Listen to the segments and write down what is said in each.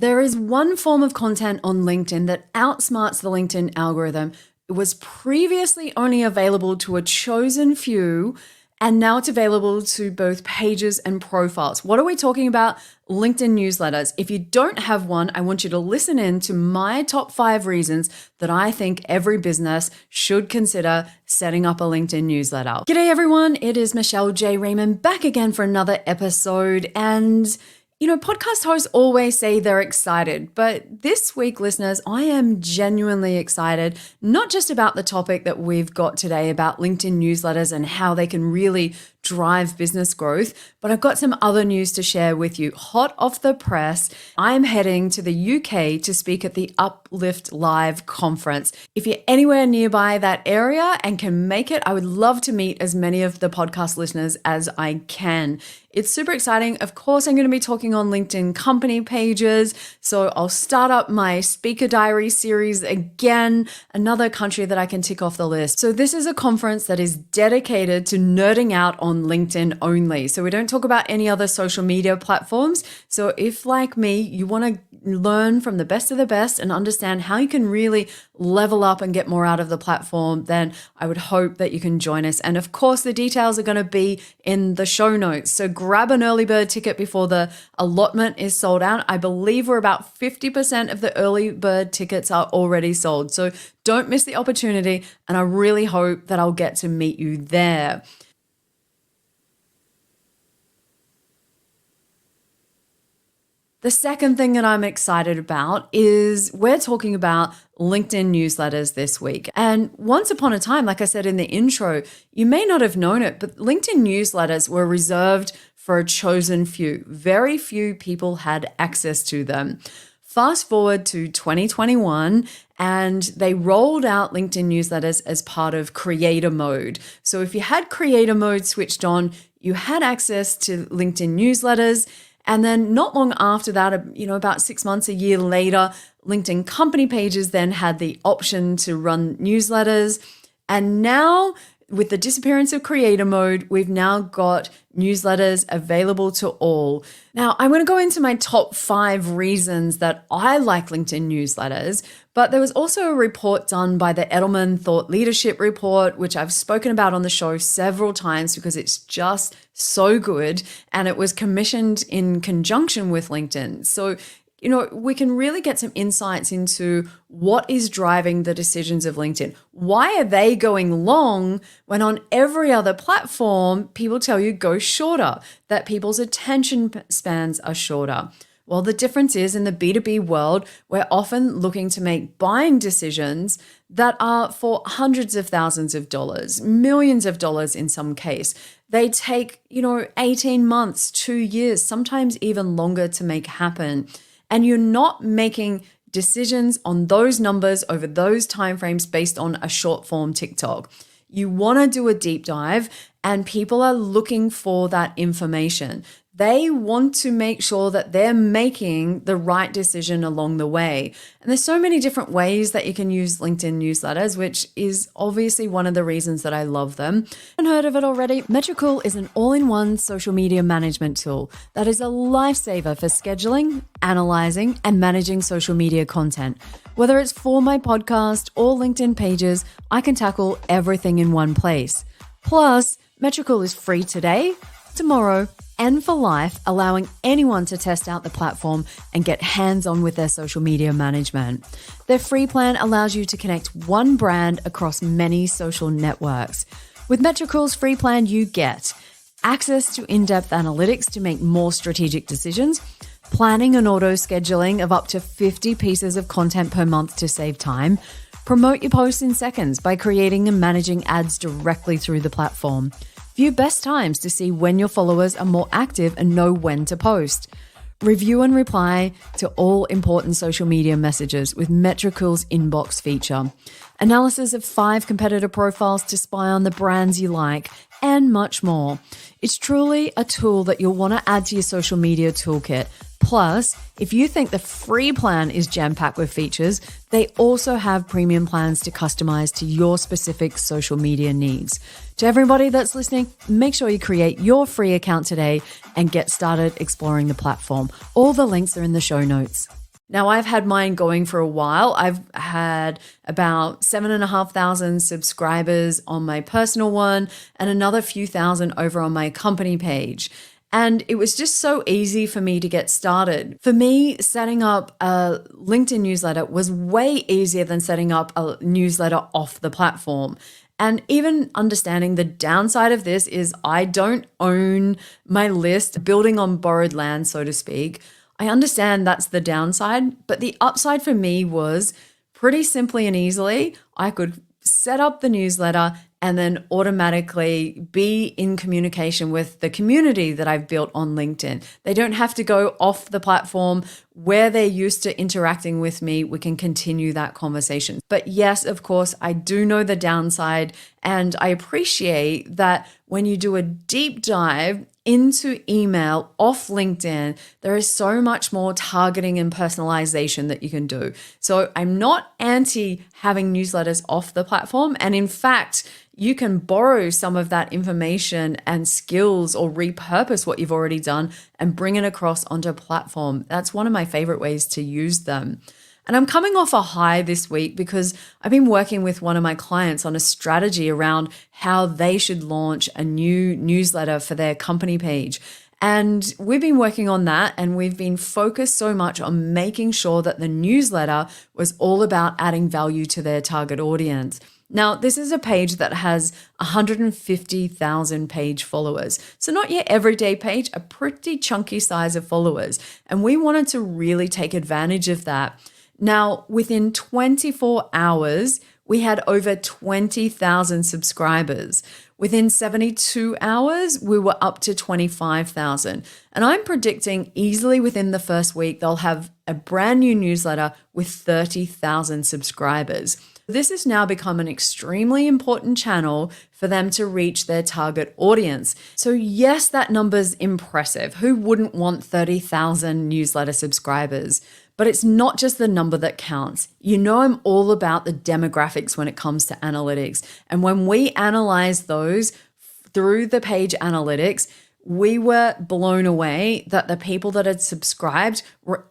There is one form of content on LinkedIn that outsmarts the LinkedIn algorithm. It was previously only available to a chosen few, and now it's available to both pages and profiles. What are we talking about? LinkedIn newsletters. If you don't have one, I want you to listen in to my top 5 reasons that I think every business should consider setting up a LinkedIn newsletter. G'day everyone, it is Michelle J. Raymond back again for another episode. And podcast hosts always say they're excited, but this week, listeners, I am genuinely excited, not just about the topic that we've got today about LinkedIn newsletters and how they can really drive business growth, but I've got some other news to share with you. Hot off the press, I'm heading to the UK to speak at the Uplift Live conference. If you're anywhere nearby that area and can make it, I would love to meet as many of the podcast listeners as I can. It's super exciting. Of course, I'm going to be talking on LinkedIn company pages. So I'll start up my speaker diary series again, another country that I can tick off the list. So this is a conference that is dedicated to nerding out on LinkedIn only. So we don't talk about any other social media platforms. So if, like me, you want to learn from the best of the best and understand how you can really level up and get more out of the platform, then I would hope that you can join us. And of course, the details are going to be in the show notes. So grab an early bird ticket before the allotment is sold out. I believe we're about 50% of the early bird tickets are already sold. So don't miss the opportunity. And I really hope that I'll get to meet you there. The second thing that I'm excited about is we're talking about LinkedIn newsletters this week. And once upon a time, like I said in the intro, you may not have known it, but LinkedIn newsletters were reserved for a chosen few. Very few people had access to them. Fast forward to 2021, and they rolled out LinkedIn newsletters as part of creator mode. So if you had creator mode switched on, you had access to LinkedIn newsletters. And then not long after that, about 6 months, a year later, LinkedIn company pages then had the option to run newsletters. And now with the disappearance of creator mode, we've now got newsletters available to all. Now, I'm going to go into my top 5 reasons that I like LinkedIn newsletters, but there was also a report done by the Edelman Thought Leadership Report, which I've spoken about on the show several times because it's just so good, and it was commissioned in conjunction with LinkedIn. So we can really get some insights into what is driving the decisions of LinkedIn. Why are they going long when on every other platform, people tell you go shorter, that people's attention spans are shorter? Well, the difference is in the B2B world, we're often looking to make buying decisions that are for hundreds of thousands of dollars, millions of dollars in some case. They take, 18 months, 2 years, sometimes even longer to make happen. And you're not making decisions on those numbers over those timeframes based on a short form TikTok. You want to do a deep dive, and people are looking for that information. They want to make sure that they're making the right decision along the way. And there's so many different ways that you can use LinkedIn newsletters, which is obviously one of the reasons that I love them. Haven't heard of it already? Metricool is an all-in-one social media management tool that is a lifesaver for scheduling, analyzing, and managing social media content. Whether it's for my podcast or LinkedIn pages, I can tackle everything in one place. Plus, Metricool is free today, tomorrow, and for life, allowing anyone to test out the platform and get hands-on with their social media management. Their free plan allows you to connect one brand across many social networks. With Metricool's free plan, you get access to in-depth analytics to make more strategic decisions, planning and auto-scheduling of up to 50 pieces of content per month to save time, promote your posts in seconds by creating and managing ads directly through the platform, view best times to see when your followers are more active and know when to post. Review and reply to all important social media messages with Metricool's inbox feature. Analysis of 5 competitor profiles to spy on the brands you like, and much more. It's truly a tool that you'll want to add to your social media toolkit. Plus, if you think the free plan is jam-packed with features, they also have premium plans to customize to your specific social media needs. To everybody that's listening, make sure you create your free account today and get started exploring the platform. All the links are in the show notes. Now, I've had mine going for a while. I've had about 7,500 subscribers on my personal one and another few thousand over on my company page. And it was just so easy for me to get started. For me, setting up a LinkedIn newsletter was way easier than setting up a newsletter off the platform. And even understanding the downside of this is I don't own my list, building on borrowed land, so to speak. I understand that's the downside, but the upside for me was pretty simply and easily, I could set up the newsletter and then automatically be in communication with the community that I've built on LinkedIn. They don't have to go off the platform where they're used to interacting with me. We can continue that conversation. But yes, of course, I do know the downside, and I appreciate that when you do a deep dive into email off LinkedIn, there is so much more targeting and personalization that you can do. So I'm not anti having newsletters off the platform. And in fact, you can borrow some of that information and skills or repurpose what you've already done and bring it across onto a platform. That's one of my favorite ways to use them. And I'm coming off a high this week because I've been working with one of my clients on a strategy around how they should launch a new newsletter for their company page. And we've been working on that, and we've been focused so much on making sure that the newsletter was all about adding value to their target audience. Now, this is a page that has 150,000 page followers. So not your everyday page, a pretty chunky size of followers. And we wanted to really take advantage of that. Now, within 24 hours, we had over 20,000 subscribers. Within 72 hours, we were up to 25,000. And I'm predicting easily within the first week, they'll have a brand new newsletter with 30,000 subscribers. This has now become an extremely important channel for them to reach their target audience. So yes, that number's impressive. Who wouldn't want 30,000 newsletter subscribers? But it's not just the number that counts. You know, I'm all about the demographics when it comes to analytics. And when we analyze those through the page analytics, we were blown away that the people that had subscribed were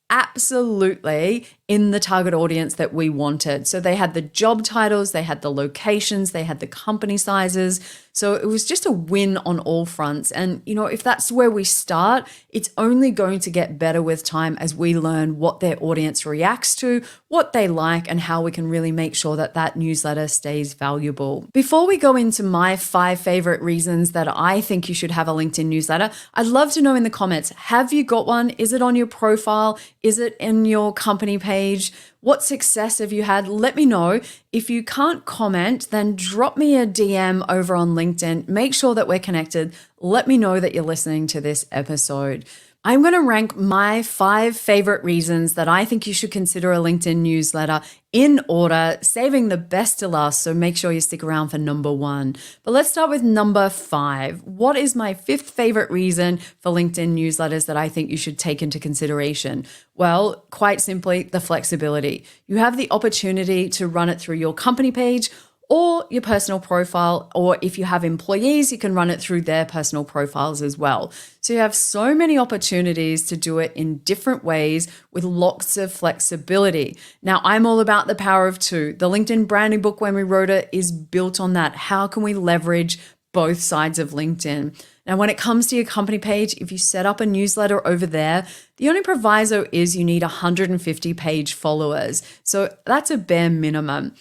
absolutely in the target audience that we wanted. So they had the job titles, they had the locations, they had the company sizes. So it was just a win on all fronts. And, you know, if that's where we start, it's only going to get better with time as we learn what their audience reacts to, what they like, and how we can really make sure that that newsletter stays valuable. Before we go into my 5 favorite reasons that I think you should have a LinkedIn newsletter, I'd love to know in the comments, have you got one? Is it on your profile? Is it in your company page? What success have you had? Let me know. If you can't comment, then drop me a DM over on LinkedIn. Make sure that we're connected. Let me know that you're listening to this episode. I'm going to rank my 5 favorite reasons that I think you should consider a LinkedIn newsletter in order, saving the best to last. So make sure you stick around for number 1. But let's start with number 5. What is my 5th favorite reason for LinkedIn newsletters that I think you should take into consideration? Well, quite simply, the flexibility. You have the opportunity to run it through your company page or your personal profile, or if you have employees, you can run it through their personal profiles as well. So you have so many opportunities to do it in different ways with lots of flexibility. Now, I'm all about the power of 2. The LinkedIn branding book, when we wrote it, is built on that. How can we leverage both sides of LinkedIn? Now, when it comes to your company page, if you set up a newsletter over there, the only proviso is you need 150 page followers. So that's a bare minimum.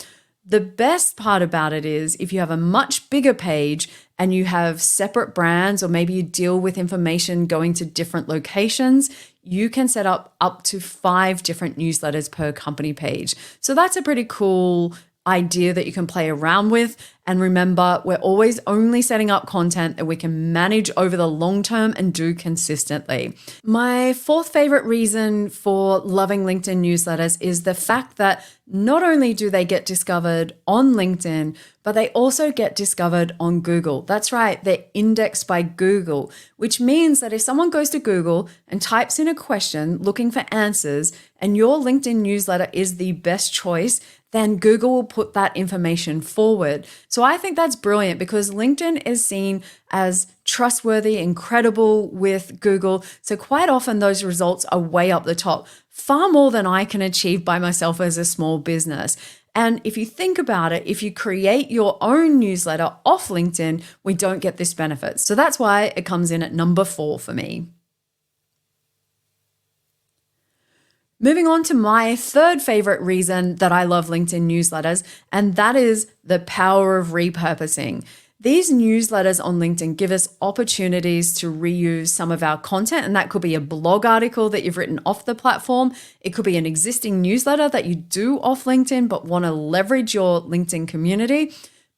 The best part about it is if you have a much bigger page and you have separate brands, or maybe you deal with information going to different locations, you can set up to 5 different newsletters per company page. So that's a pretty cool idea that you can play around with. And remember, we're always only setting up content that we can manage over the long term and do consistently. My 4th favorite reason for loving LinkedIn newsletters is the fact that not only do they get discovered on LinkedIn, but they also get discovered on Google. That's right, they're indexed by Google, which means that if someone goes to Google and types in a question looking for answers and your LinkedIn newsletter is the best choice, then Google will put that information forward. So I think that's brilliant because LinkedIn is seen as trustworthy and credible with Google. So quite often those results are way up the top, far more than I can achieve by myself as a small business. And if you think about it, if you create your own newsletter off LinkedIn, we don't get this benefit. So that's why it comes in at number 4 for me. Moving on to my third favorite reason that I love LinkedIn newsletters, and that is the power of repurposing. These newsletters on LinkedIn give us opportunities to reuse some of our content, and that could be a blog article that you've written off the platform. It could be an existing newsletter that you do off LinkedIn but want to leverage your LinkedIn community.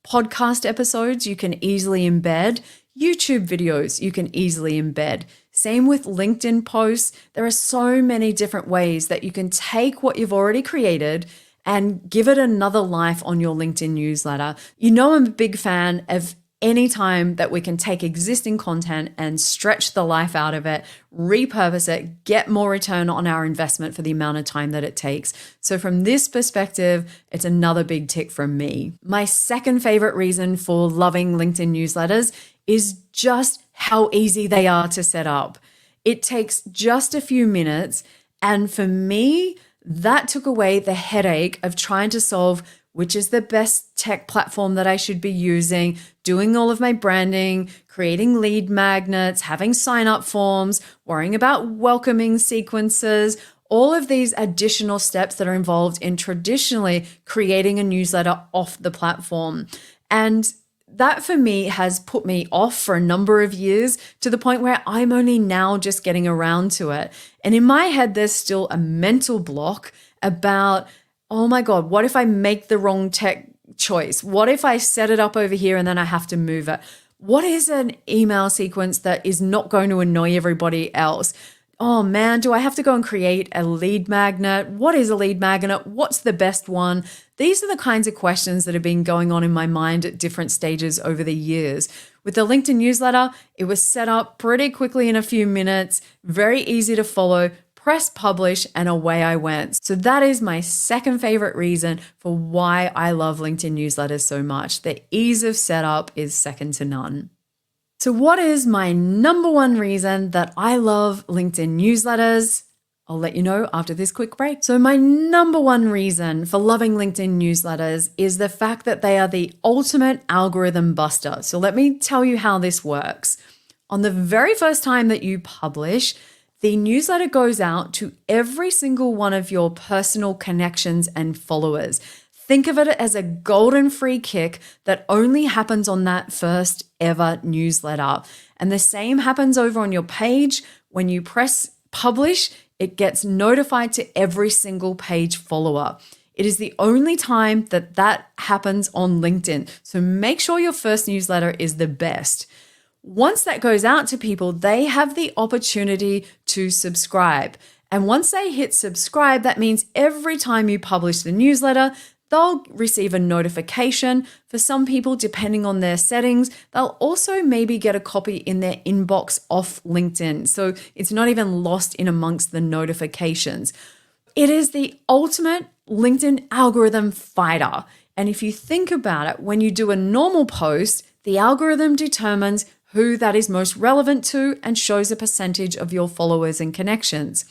Podcast episodes you can easily embed. YouTube videos you can easily embed. Same with LinkedIn posts. There are so many different ways that you can take what you've already created and give it another life on your LinkedIn newsletter. You know I'm a big fan of any time that we can take existing content and stretch the life out of it, repurpose it, get more return on our investment for the amount of time that it takes. So from this perspective, it's another big tick from me. My second favorite reason for loving LinkedIn newsletters is just how easy they are to set up. It takes just a few minutes, and for me, that took away the headache of trying to solve which is the best tech platform that I should be using, doing all of my branding, creating lead magnets, having sign-up forms, worrying about welcoming sequences, all of these additional steps that are involved in traditionally creating a newsletter off the platform. And that for me has put me off for a number of years to the point where I'm only now just getting around to it. And in my head, there's still a mental block about, oh my God, what if I make the wrong tech choice? What if I set it up over here and then I have to move it? What is an email sequence that is not going to annoy everybody else? Oh man, do I have to go and create a lead magnet? What is a lead magnet? What's the best one? These are the kinds of questions that have been going on in my mind at different stages over the years. With the LinkedIn newsletter, it was set up pretty quickly in a few minutes, very easy to follow, press publish, and away I went. So that is my second favorite reason for why I love LinkedIn newsletters so much. The ease of setup is second to none. So what is my number one reason that I love LinkedIn newsletters? I'll let you know after this quick break. So my number one reason for loving LinkedIn newsletters is the fact that they are the ultimate algorithm buster. So let me tell you how this works. On the very first time that you publish, the newsletter goes out to every single one of your personal connections and followers. Think of it as a golden free kick that only happens on that first ever newsletter. And the same happens over on your page. When you press publish, it gets notified to every single page follower. It is the only time that that happens on LinkedIn. So make sure your first newsletter is the best. Once that goes out to people, they have the opportunity to subscribe. And once they hit subscribe, that means every time you publish the newsletter, they'll receive a notification. For some people, depending on their settings, they'll also maybe get a copy in their inbox off LinkedIn. So it's not even lost in amongst the notifications. It is the ultimate LinkedIn algorithm fighter. And if you think about it, when you do a normal post, the algorithm determines who that is most relevant to and shows a percentage of your followers and connections.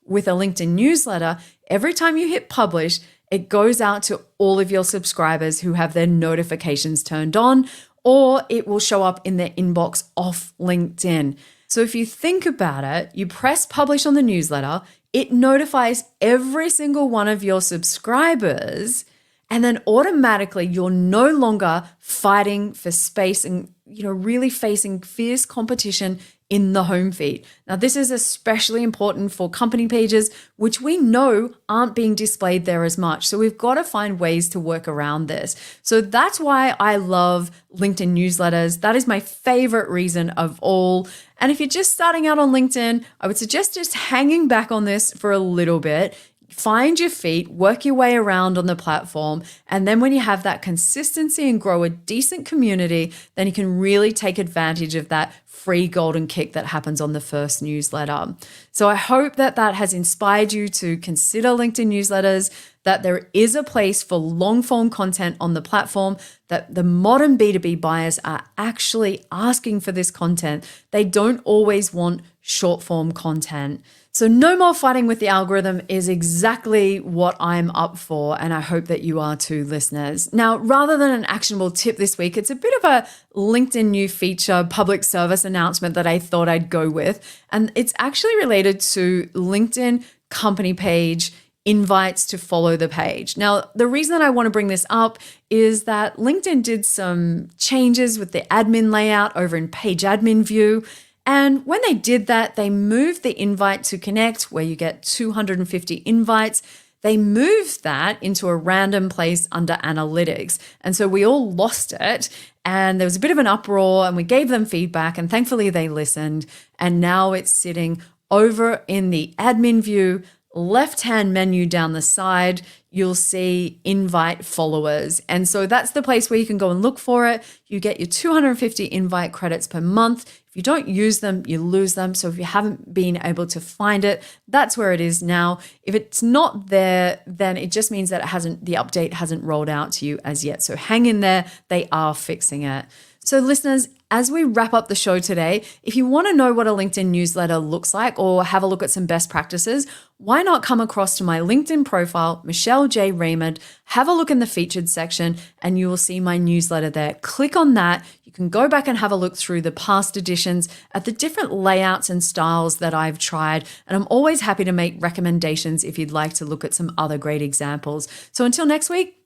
With a LinkedIn newsletter, every time you hit publish, it goes out to all of your subscribers who have their notifications turned on, or it will show up in their inbox off LinkedIn. So if you think about it, you press publish on the newsletter, it notifies every single one of your subscribers, and then automatically you're no longer fighting for space and really facing fierce competition in the home feed. Now, this is especially important for company pages, which we know aren't being displayed there as much. So we've got to find ways to work around this. So that's why I love LinkedIn newsletters. That is my favorite reason of all. And if you're just starting out on LinkedIn, I would suggest just hanging back on this for a little bit. find your feet, work your way around on the platform. And then when you have that consistency and grow a decent community, then you can really take advantage of that free golden kick that happens on the first newsletter. So I hope that that has inspired you to consider LinkedIn newsletters, that there is a place for long form content on the platform, that the modern B2B buyers are actually asking for this content. They don't always want short form content. So no more fighting with the algorithm is exactly what I'm up for, and I hope that you are too, listeners. Now, rather than an actionable tip this week, it's a bit of a LinkedIn new feature public service announcement that I thought I'd go with, and it's actually related to LinkedIn company page invites to follow the page. Now, the reason that I want to bring this up is that LinkedIn did some changes with the admin layout over in page admin view. And when they did that, they moved the invite to connect, where you get 250 invites. They moved that into a random place under analytics. And so we all lost it. And there was a bit of an uproar, and we gave them feedback. And thankfully, they listened. And now it's sitting over in the admin view, left-hand menu down the side, you'll see invite followers. And so that's the place where you can go and look for it. You get your 250 invite credits per month. If you don't use them, you lose them. So if you haven't been able to find it, that's where it is now. If it's not there, then it just means that the update hasn't rolled out to you as yet. So hang in there. They are fixing it. So listeners, as we wrap up the show today, if you want to know what a LinkedIn newsletter looks like or have a look at some best practices, why not come across to my LinkedIn profile, Michelle J. Raymond, have a look in the featured section, and you will see my newsletter there. Click on that. You can go back and have a look through the past editions at the different layouts and styles that I've tried. And I'm always happy to make recommendations if you'd like to look at some other great examples. So until next week,